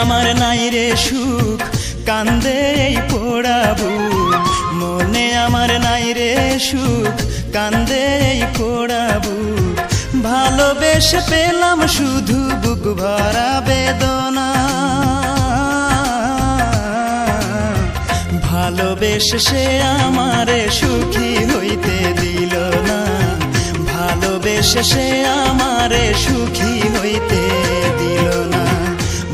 আমার নাই রে সুখ, কান্দে এই পোড়া বুক। মনে আমার নাই রে সুখ, কান্দে এই পোড়া বুক। ভালোবেসে পেলাম শুধু বুক ভরা বেদনা, ভালোবেসে সে আমারে সুখী হইতে দিল না, ভালোবেসে সে আমারে সুখী হইতে দিল না।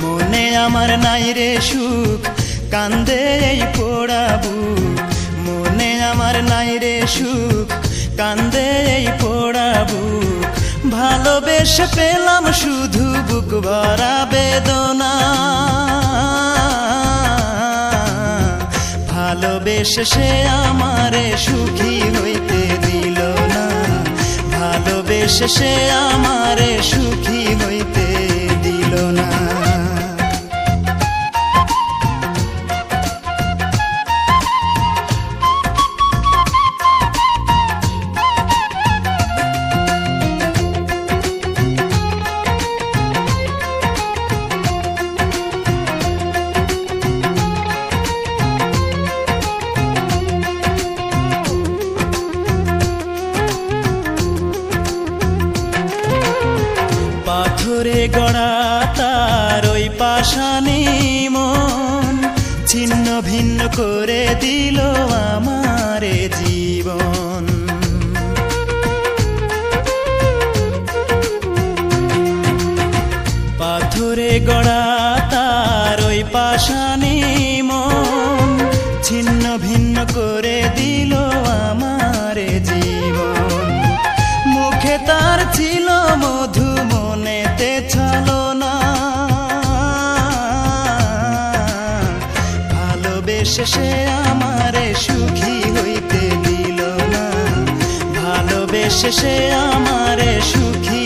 মনে আমার নাই রে সুখ, কান্দে এই পোড়া বুক। মনে আমার নাই রে সুখ, কান্দে এই পোড়া বুক। ভালোবেসে পেলাম শুধু বুক ভরা বেদনা, ভালোবেসে সে আমারে সুখী হইতে দিল না, ভালোবেসে সে আমারে সুখী হইতে দিল না। পাথরে গড়া তার ওই পাষাণী মন, ছিন্ন ভিন্ন করে দিল আমারে জীবন। পাথরে গড়া তার ওই পাষাণী মন, ছিন্ন ভিন্ন করে দিল আমারে জীবন। মুখে তার ছিল মধু, মনেতে ছলনা, ভালোবেসে সে আমারে সুখী হইতে দিল না, ভালোবেসে সে আমারে সুখী